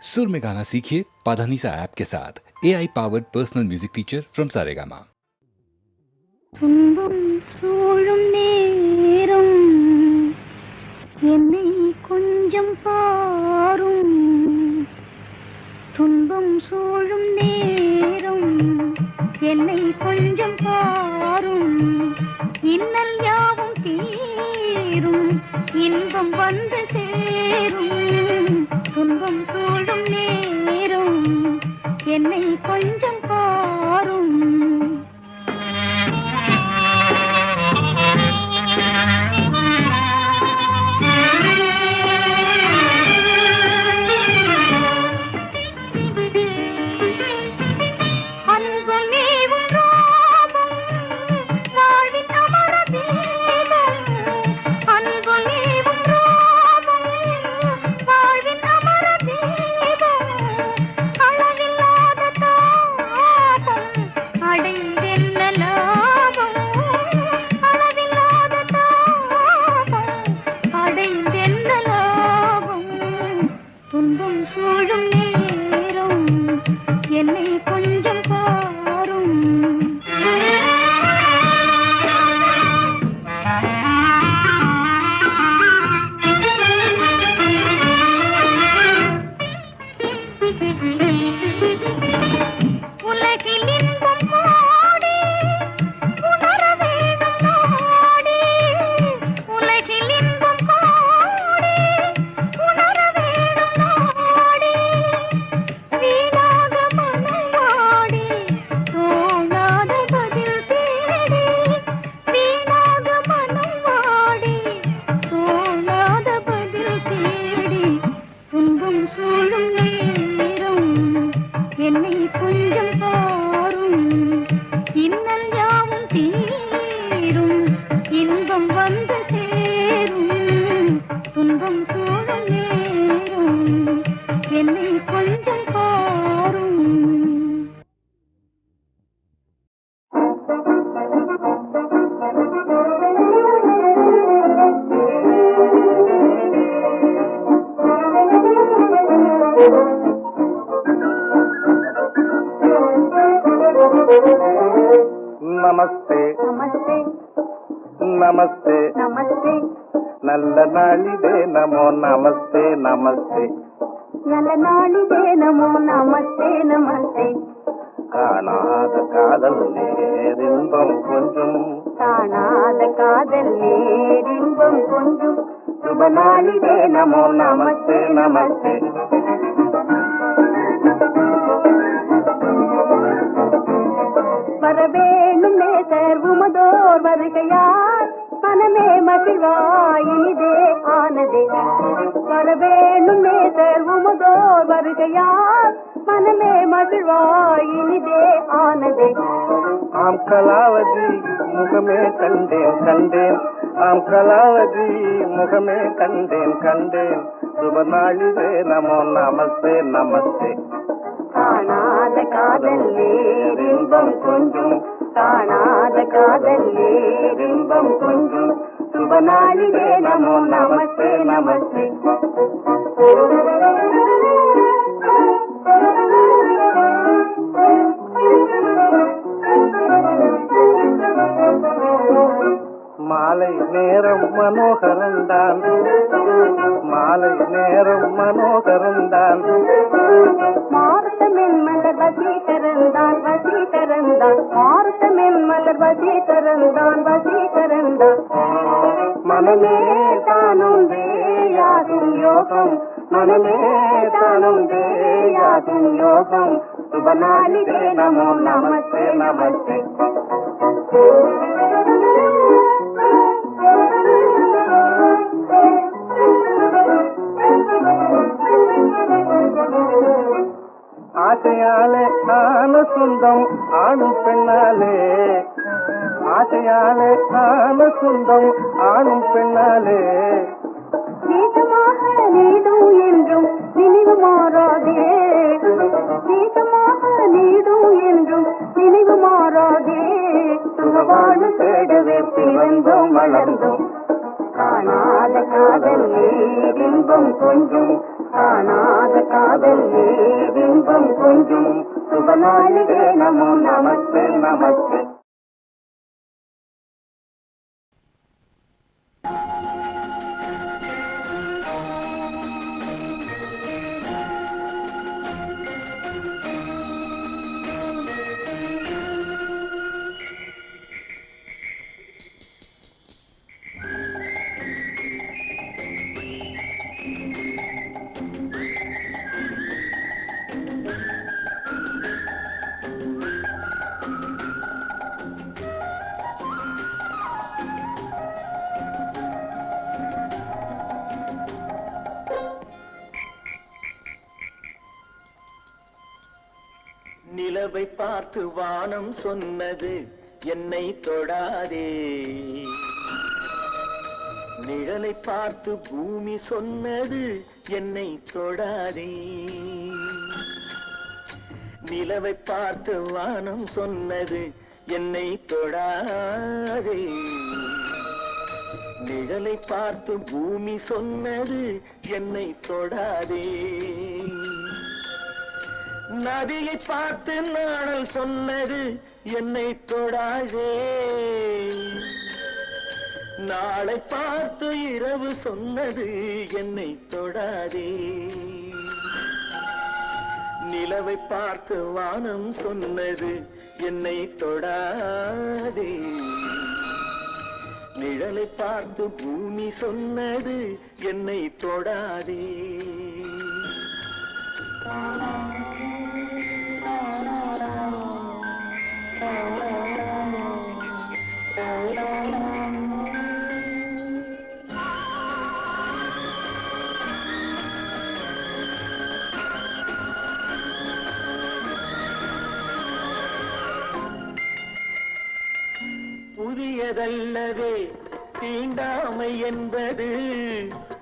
सुर में गाना सीखिए पाधानीसा ऐप के साथ AI powered personal music teacher from Saregama. துன்பம் சூழும் நேரம் என்னை கொஞ்சம் பாரும். துன்பம் சூழும் நேரம் என்னை கொஞ்சம் பாரும். இன்னல் யாவும் தீரும், இன்பம் வந்து சேரும். துன்பம் சூழும் நேரம் என்னை கொஞ்சம் பாரும். ನಮಸ್ತೆ ನಮಸ್ತೆ ನಮಸ್ತೆ ನಮಸ್ತೆ நல்ல நாளிதே நமோ நமஸ்தே நமஸ்தே நல்ல நாளிதே நமோ நமஸ்தே நமஸ்தே காணாத காதல் நேரின்பம் கொஞ்சம் காணாத காதல் நேரின்பம் கொஞ்சம் சுப நாளிதே நமோ நமஸ்தே நமஸ்தே வரவேணும் நேசர் உமதோர் வருகையார் மனமே மகிழ்வாயினிதே ஆனதே. வரவேணும் நேசர் உமதோர் வருகையார் மனமே மகிழ்வாயினிதே ஆனதே. ஆம் கலாவதி முகமே கண்டேன் கண்டேன், ஆம் கலாவதி முகமே கண்டேன் கண்டேன். சுப நாளிதே நமோ நமஸ்தே நமஸ்தே. காணாத காதல் நேரின்பம் கொஞ்சம், காணாத காதல் நேரின்பம் கொஞ்சம். சுப நாளிதே நமோ நமஸ்தே நமஸ்தே. மாலை நேரம் மனோகரந்தான், மாலை நேரம் மனோகரந்தான். மாருத்தமென் மலர் வசீகரந்தான் வசீகரந்தான், மாருத்தமென் மலர் வசீகரந்தான் வசீகரந்தான். மனமே தானும் வேயாகும் யோகம், மனமே தானும் வேயாகும் யோகம். சுப நாளிதே நமோ நமஸ்தே நமஸ்தே. ஆசையாலே ஆன சொந்தம் ஆணும் பெண்ணாலே, ஆசையாலே ஆன சொந்தம் ஆணும் பெண்ணாலே. நீதமாக நீடும் என்றும் நினைவு மாறாதே, நீதமாக நீடும் என்றும் நினைவு மாறாதே. சுகவாழ்வு தேடவே பிறந்தோம் வளர்ந்தோம். காணாத காதல் நேரின்பம் கொஞ்சம், காணாத காதல் இன்பம் கொஞ்சம் சுபநாளிகே நமோ நமஸ்தே நமஸ்தே. நிலவை பார்த்து வானம் சொன்னது என்னை தொடாதே, நிழலை பார்த்து பூமி சொன்னது என்னை தொடாதே. நிலவை பார்த்து வானம் சொன்னது என்னை தொடாதே, நிழலை பார்த்து பூமி சொன்னது என்னை தொடாதே. நதியை பார்த்து நாணல் சொன்னது என்னை தொடாதே, நாளை பார்த்து இரவு சொன்னது என்னை தொடாதே. நிலவை பார்த்து வானம் சொன்னது என்னை தொடாதே, நிழலை பார்த்து பூமி சொன்னது என்னை தொடாதே. புதியதல்லவே தீண்டாமை என்பது,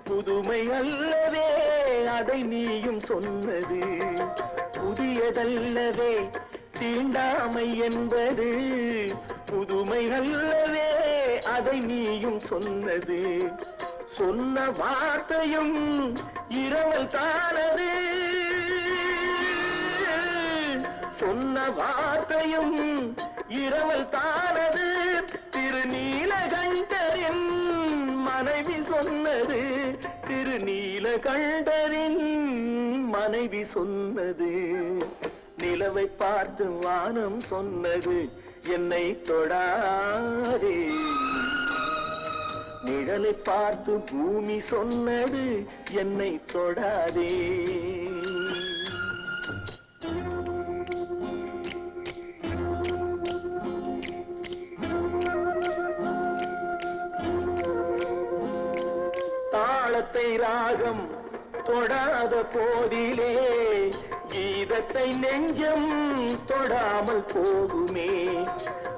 புதுமை அல்லவே அதை நீயும் சொன்னது. புதியதல்லவே தீண்டாமை என்பது, புதுமை அல்லவே அதை நீயும் சொன்னது. சொன்ன வார்த்தையும் இரவல் தானது, சொன்ன வார்த்தையும் இரவல் தானது. திருநீலகண்டரின் மனைவி சொன்னது, திருநீலகண்டரின் மனைவி சொன்னது. நிலவை பார்த்து வானம் சொன்னது என்னை தொடாதே, நிழலை பார்த்து பூமி சொன்னது என்னை தொடாதே. தாளத்தை ராகம் தொடாத போதிலே கீதத்தை நெஞ்சம் தொடாமல் போகுமே.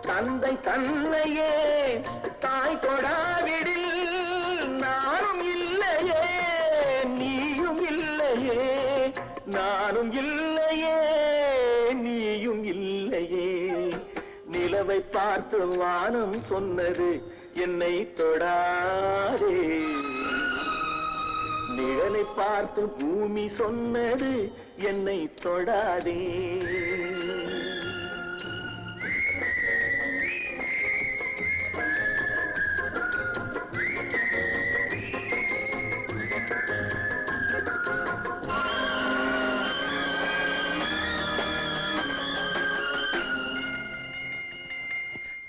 தந்தை தன்னையே தாய் தொடாவிடில் நானும் இல்லையே, நீயும் இல்லையே, நானும் இல்லையே, நீயும் இல்லையே. நிலவை பார்த்து வானம் சொன்னது என்னை தொடாதே, நிழலை பார்த்து பூமி சொன்னது என்னை தொடாதே.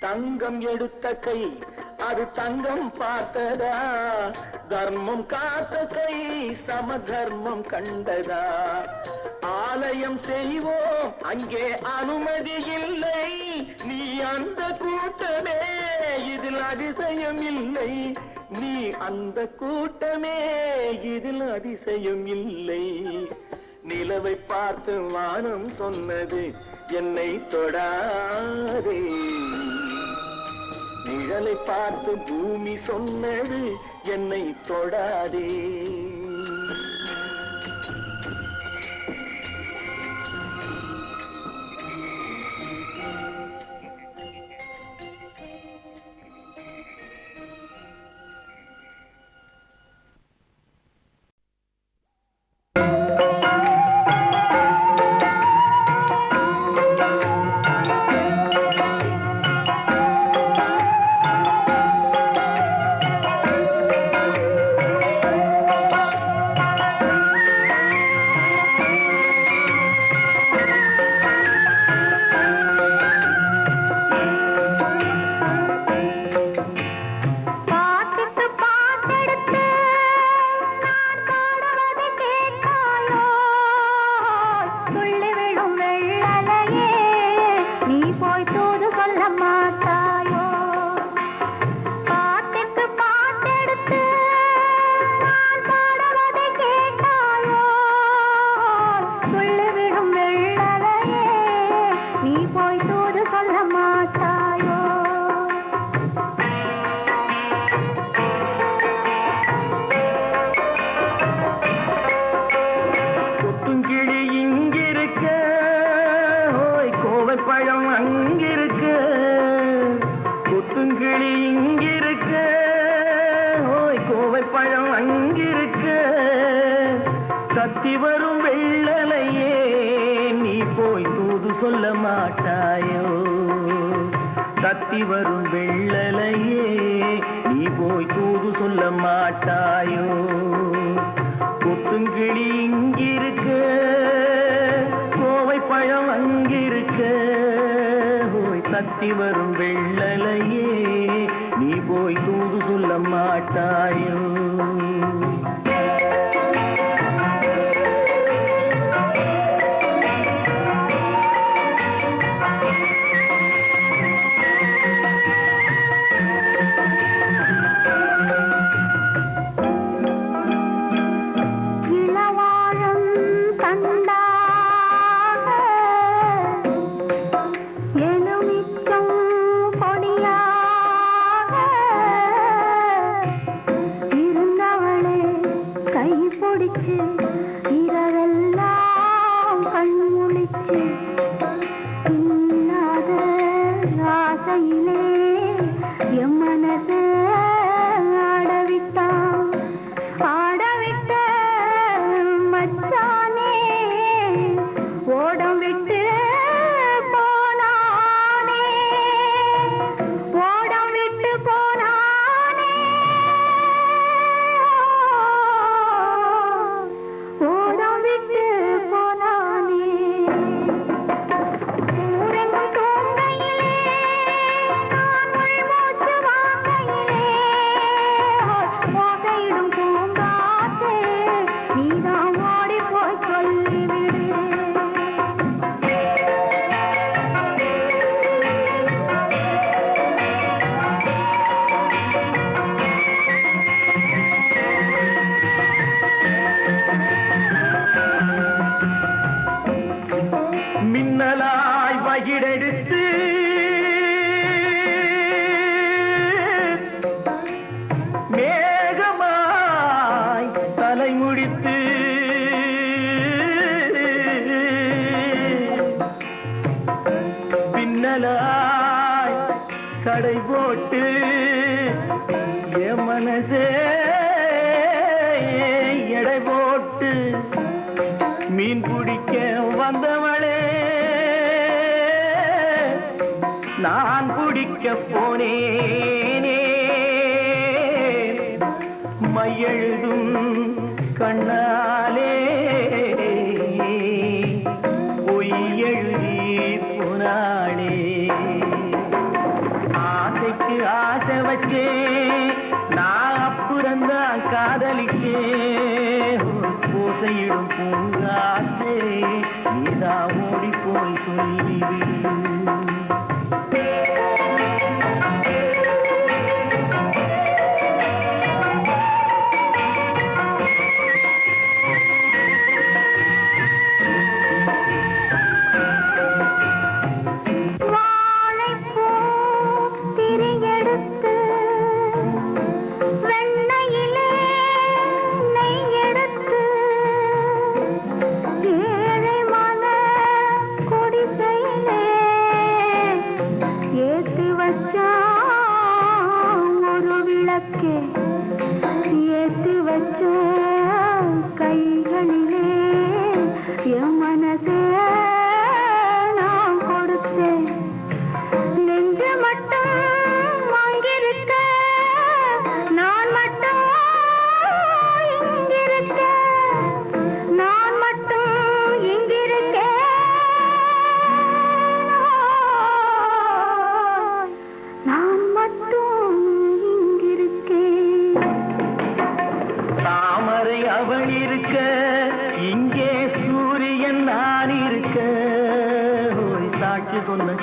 தங்கம் எடுத்த கை அது தங்கம் பார்த்ததா, தர்மம் காத்த கை சம தர்மம் கண்டதா. ஆலயம் செய்வோம் அங்கே அனுமதி இல்லை, நீ அந்த கூட்டமே இதில் அதிசயம் இல்லை, நீ அந்த கூட்டமே இதில் அதிசயம் இல்லை. நிலவை பார்த்து வானம் சொன்னது என்னை தொடாதே, நிழலை பார்த்து பூமி சொன்னது என்னை தொடாதே. தத்தி வரும் வெள்ளலையே நீ போய் தூது சொல்ல மாட்டாயோ தத்தி வரும் வெள்ளலையே நீ போய் தூது சொல்ல மாட்டாயோ கொத்துங்கிளி இங்கிருக்க கோவை பழம் அங்கிருக்க போய் தத்தி வரும் வெள்ளலையே நீ போய் தூது சொல்ல மாட்டாயோ கடை போட்டு என் மனசே எடை போட்டு மீன் பிடிக்க வந்தவளே நான் பிடிக்க போனேனே மையெழுதும் கண்ணாலே பொய் எழுதி போனாளே ஆசைக்கு ஆசை வச்சே நான் அப்புறந்தான் காதலிக்கே பூசையிடும் பூங்காசே நீதான் ஓடி போய் சொல்லிவிடு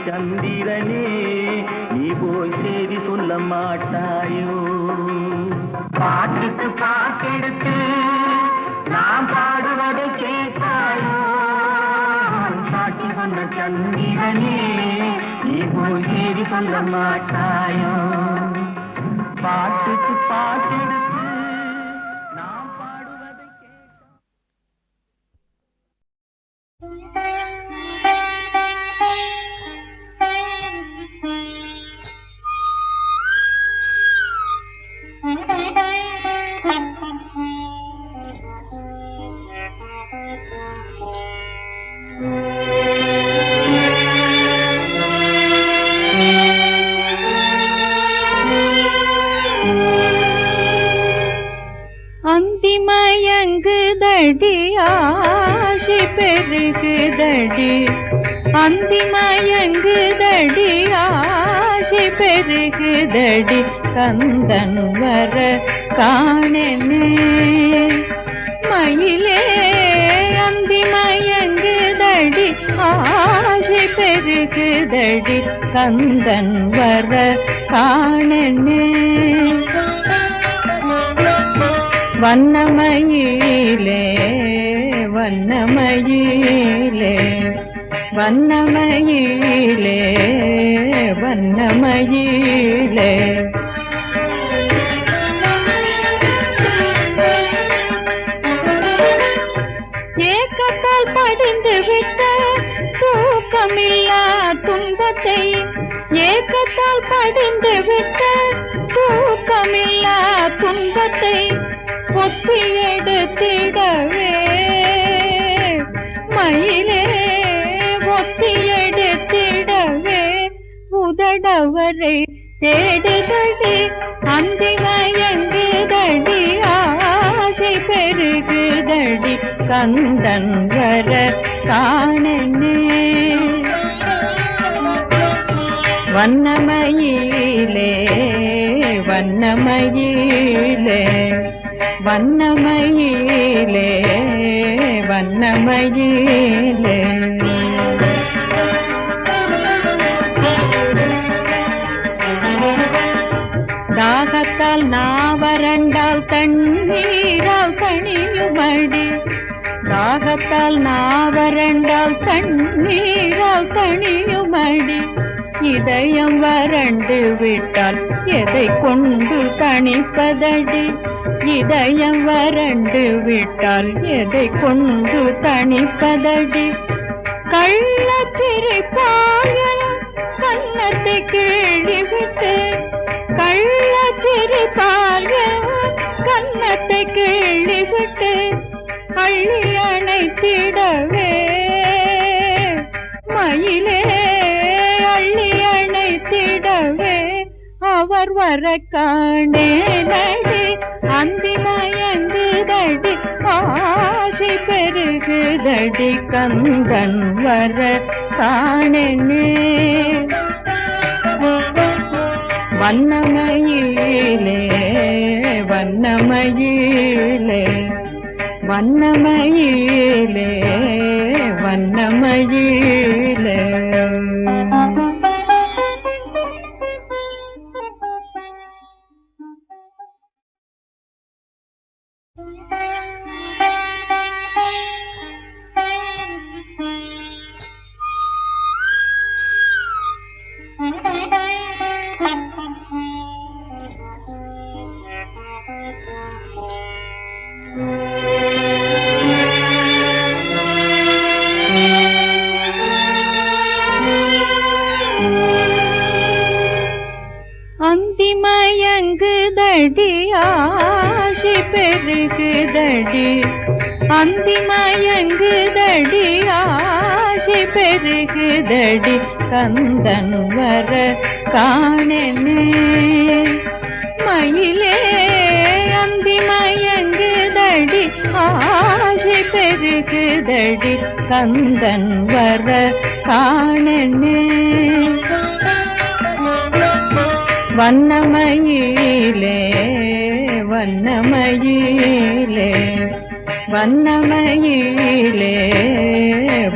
சந்திரனே நீ போய் செய்தி சொல்ல மாட்டாயோ பாட்டுக்கு பாட்டெடுத்து நாம் பாடுவதை கேட்டாயோ சாட்சி சொன்ன சந்திரனே நீ போய் செய்தி சொல்ல மாட்டாயோ பாட்டுக்கு பாட்டெடுத்து நாம் பாடுவதை பெருகுதடி அந்தி மயங்குதடி ஆசை பெருகுதடி கந்தன் வர காணனே மயிலே அந்தி மயங்குதடி ஆசை பெருகுதடி கந்தன் வர காணனே வண்ணமயிலே வண்ணமயிலே வண்ணமயிலே வண்ணமயிலே ஏக்கத்தால் படிந்து விட்ட தூக்கமில்லா துன்பத்தை ஏக்கத்தால் படிந்து விட்ட தூக்கமில்லா துன்பத்தை ஒத்தி எடுத்திடவே மயிலே ஒத்தி எடுத்திடவே உதடவரை தேடுதடி அந்தி மயங்குதடி ஆசை பெருகுதடி கந்தன் வர காணனே வண்ணமயிலே வண்ணமயிலே வண்ணமயிலே வண்ணமயிலே தாகத்தால் நாவரண்டால் தண்ணீரால் தணியுமடி தாகத்தால் நாவரண்டால் தண்ணீரால் தணியுமடி இதயம் வறண்டு விட்டால் எதை கொண்டு தணிப்பதடி இதயம் வறண்டு விட்டால் எதை கொண்டு தணிப்பதடி கள்ளச்சிரிப்பாய கன்னத்தை கிழிவிட்டு கள்ளச்சிரிப்பாய கன்னத்தை கிழிவிட்டு அள்ளி அணைத்திடவே மயிலே அள்ளி அணைத்திடவே அவர் வர காணேனடி அந்தி மயங்குதடி ஆசை பெருகுதடி கந்தன் வர காணனே வண்ணமயிலே வண்ணமயிலே வண்ணமயிலே வண்ணமயிலே அந்தி மயங்குதடி ஆசை பெருகுதடி அந்தி மயங்குதடி ஆசை பெருகுதடி கந்தன் வர காணனே மயிலே அந்தி மயங்குதடி ஆசை பெருகுதடி கந்தன் வர காணனே வண்ணமயிலே வண்ணமயிலே வண்ணமயிலே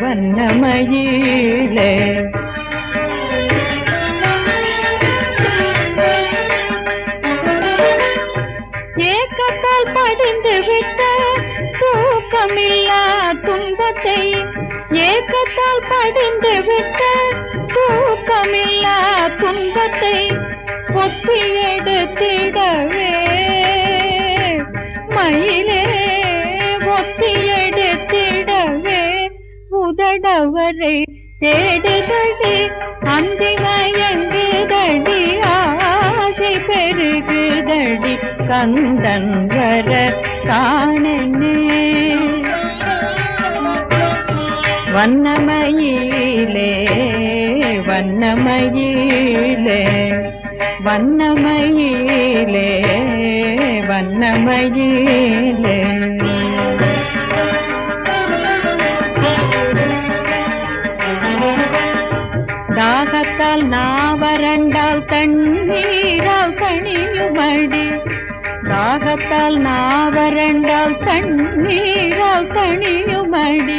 வண்ணமயிலே ஏக்கத்தால் படிந்து விட்ட தூக்கமில்லா துன்பத்தை ஏக்கத்தால் படிந்து விட்ட தூக்கமில்லா துன்பத்தை ஒத்தி எடுத்திடவே மயிலே ஒத்தி எடுத்திடவே உதடவரை தேடுதடி அந்தி மயங்குதடி ஆசை பெருகுதடி கந்தன் வர காணனே வண்ணமயிலே வண்ணமயிலே வண்ணமயிலே வண்ணமயிலே தாகத்தால் நாவரண்டால் தண்ணீரால் தணியுமடி தாகத்தால் நாவரண்டால் தண்ணீரால் தணியுமடி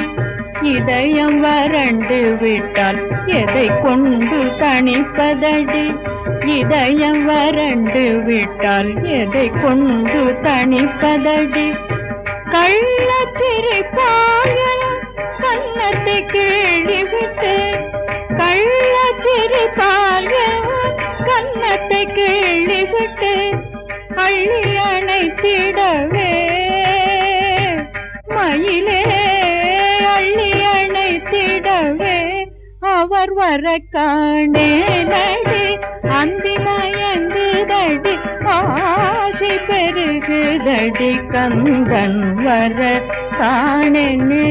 இதயம் வறண்டு விட்டால் எதை கொண்டு தணிப்பதடி இதயம் வறண்டு விட்டால் எதை கொண்டு தணிப்பதடி கள்ளச்சிரிப்பாய கன்னத்தை கிள்ளிவிட்டு கள்ளச்சிரிப்பாய கன்னத்தை கிள்ளிவிட்டு அள்ளி அணைத்திடவே மயிலே அள்ளி அணைத்திடவே அவர் வர காணேனடி அந்தி மயங்குதடி ஆசை பெருகுதடி கந்தன் வர காணேனே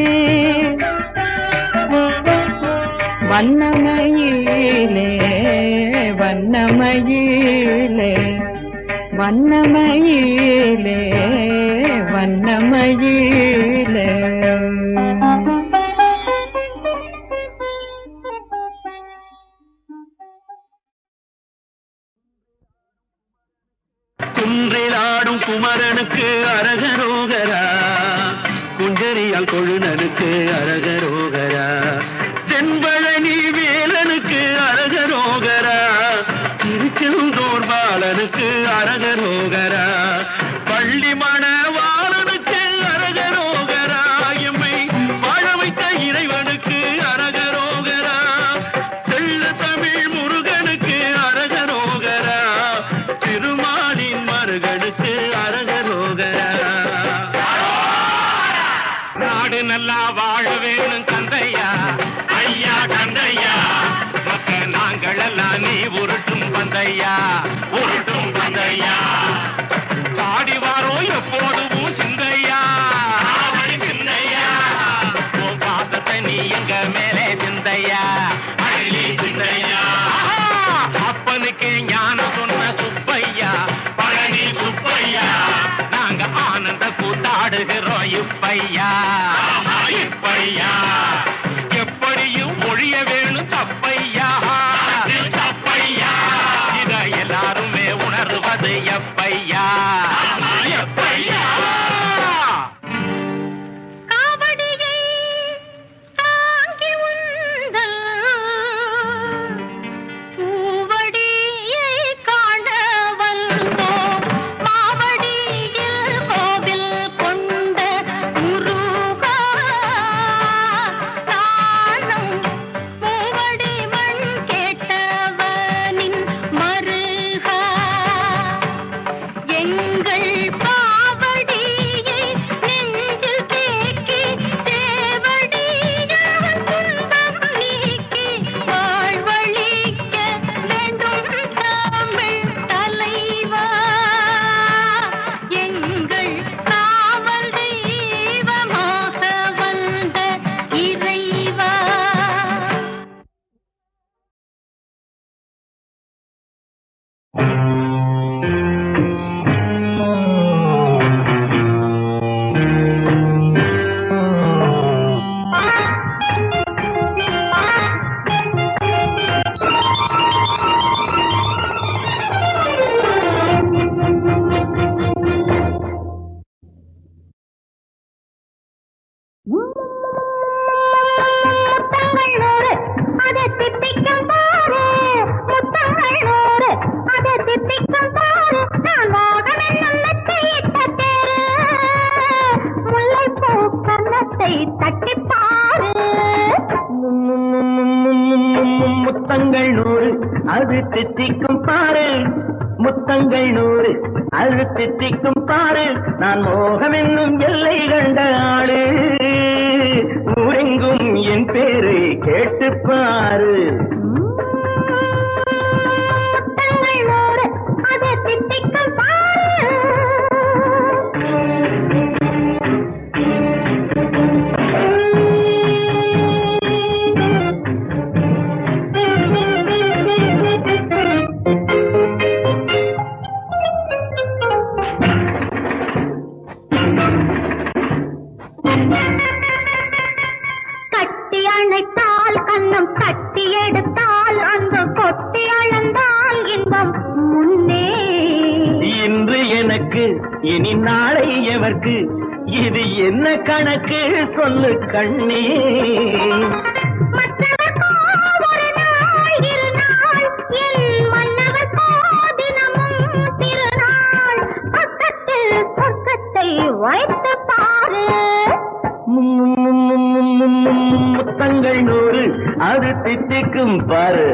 வண்ணமயிலே வண்ணமயிலே வண்ணமயிலே வண்ணமயிலே குன்றிலாடும் குமரனுக்கு அரகரோகரா குஞ்சரியால் கொழுநனுக்கு அரகரோகரா தென்பழனி வேலனுக்கு அரகரோகரா திருச்செந்தூர் பாலனுக்கு அரகரோகரா பள்ளி மணவாளனுக்கு அரகரோகரா எம்மை வாழ வைத்த இறைவனுக்கு அரகரோகரா தெள்ள தமிழ் முருகனுக்கு அரகரோகரா திருமாலின் மருகனுக்கு அரகரோகரா நாடு நல்லா வாழ வேணும் கந்தையா ஐயா கந்தையா மக்க நாங்களெல்லாம் நீ உருட்டும் பந்தையா உருட்டும் பந்தையா பாடி வாரோ எப்போதும் சிந்தையா சிந்தையா உன் பாசத்தை நீ எங்க மேலே சிந்தையா அள்ளி சிந்தையா அப்பனுக்கு ஞானம் சொன்ன சுப்பையா பழனி சுப்பையா நாங்க ஆனந்த கூத்தாடுகிறோம் இப்பையா இப்பையா எப்படியும் ஒழிய வேணும் தப்பையா தப்பையா இத எல்லாருமே உணர்வது எப்பையா எப்பையா காவடியை தாங்கி உந்தல் பூவடியை காண வந்தோம் மாவடியில் கோவில் கொண்ட முருகா தானம் பூவடி மண் கேட்டவனின் மருகா எங்கள் பாவடியை நெஞ்சில் தேக்கி தேவடியான் துன்பம் நீக்கி வாழ்வழிக்க வேண்டும் தமிழ் தலைவா எங்கள் காவல் தெய்வமாக வந்த இறைவா முத்தங்கள் நூறு அதை தித்திக்கும் பாரு முத்தங்கள் நூறு அதை தித்திக்கும் பாரு நான் மோகம் என்னும் மெத்தையிட்ட தேரு முல்லைப்பூ கன்னத்தை தட்டி பாரு முத்தங்கள் நூறு அது தித்திக்கும் பாரு முத்தங்கள் நூறு அது தித்திக்கும் பாரு நான் மோகம் என்னும் எல்லை கண்ட ஆளு ஊரெங்கும் என் பேரை கேட்டு பாரு முத்தங்கள் நூறு அதை தித்திக்கும் பாரு கட்டி அணைத்தால் கண்ணம் கட்டி எடுத்தால் அந்த கொட்டி அளந்தால் இன்பம் முன்னே. இன்று எனக்கு இனி நாளை எவர்க்கு இது என்ன கணக்கு சொல்லு கண்ணே. மற்றவர்க்கோ ஒரு நாள் இருநாள், என் மன்னவர்க்கோ தினமும் திருநாள். பக்கத்தில் சொர்க்கத்தை வைத்து பாரு. முத்தங்கள் 100 அது தித்திக்கும் பாரு.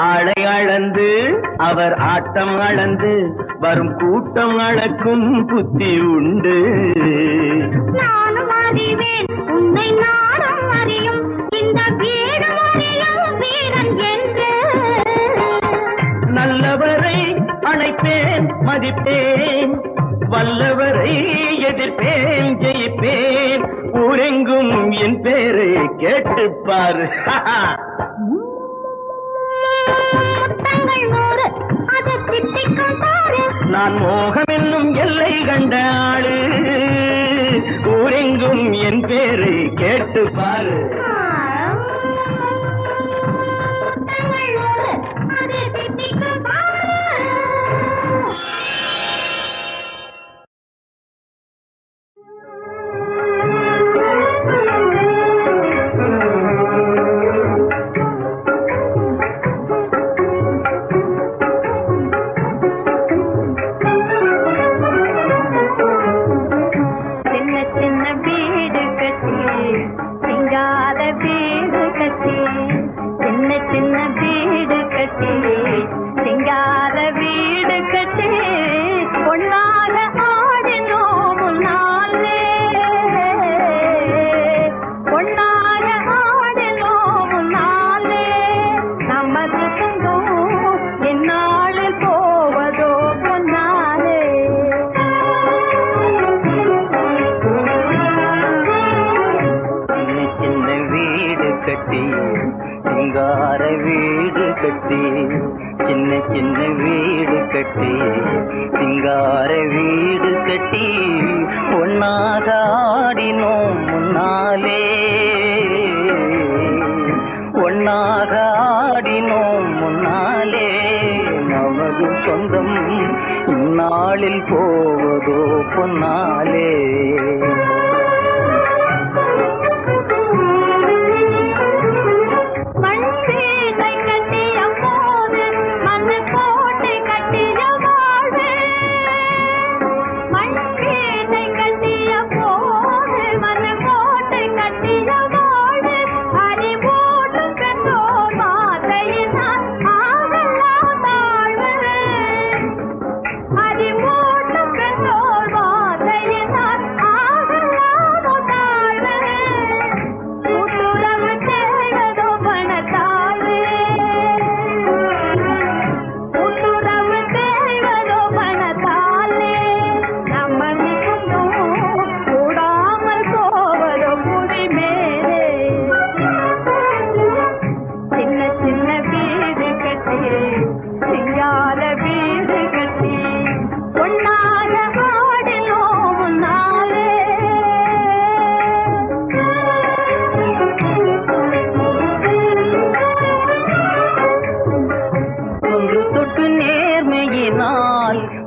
ஆளை அளந்து அவர் ஆட்டம் அளந்து வரும் கூட்டம் அளக்கும் புத்தி உண்டு. நானும் அறிவேன் உன்னை நானும் அறியும் இந்த வீரம் அறியும் வீரன் என்று. நல்லவரை அழைப்பேன் மதிப்பேன், வல்லவரை எதிர்ப்பேன் ஜெயிப்பேன். ஊரெங்கும் என் பேரை கேட்டுப்பார். முத்தங்கள் 100 அது தித்திக்கும் பாரு. நான் மோகம் என்னும் எல்லை கண்ட ஆளு, ஊரெங்கும் என் பேரை கேட்டுப்பார். முத்தங்கள் 100 அது தித்திக்கும் பாரு. சிங்கார வீடு கட்டி, சின்ன சின்ன வீடு கட்டி, சிங்கார வீடு கட்டி ஒன்னாக ஆடினோம் முன்னாலே, ஒன்னாக ஆடினோம் முன்னாலே. நமது சொந்தம் இந்நாளில் போவதோ பொன்னாலே.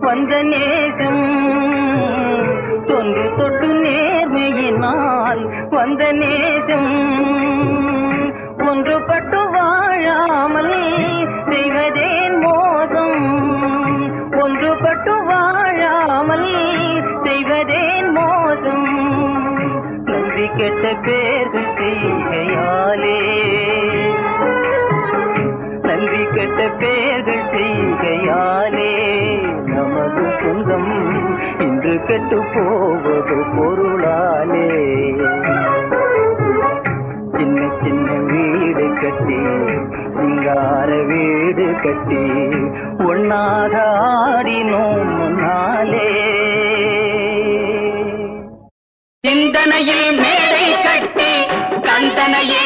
வந்த நேசம் தொன்று தொட்டு நேர்மையினால் வந்த நேசம் ஒன்றுபட்டு வாழாமல் செய்வதேன் மோசம், ஒன்றுபட்டு வாழாமல் செய்வதேன் மோசம். நன்றி கெட்ட பேர்கள் செய்கையாலே, நன்றி கெட்ட பேர்கள் செய்கையாலே நமது சொந்தம் இன்று கெட்டு போவது பொருளாலே. சின்ன சின்ன வீடு கட்டி, சிங்கார வீடு கட்டி ஒன்னாக ஆடினோம் முன்னாலே. சிந்தனையில் மேடை கட்டி தந்தனையே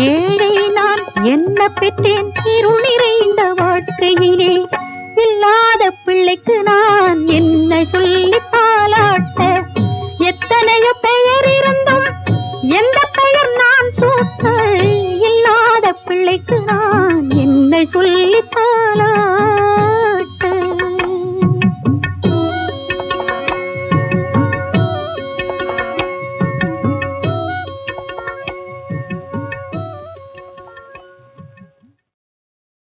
ஏழை நான் என்ன பெற்றேன் இருள் நிறைந்த வாழ்க்கையிலே இல்லாத பிள்ளைக்கு நான் என்ன சொல்லி பாலாட்ட எத்தனையோ பெயர் இருந்தும் எந்த பெயர் நான் சூட்ட இல்லாத பிள்ளைக்கு நான் என்ன சொல்லி பாலாட்ட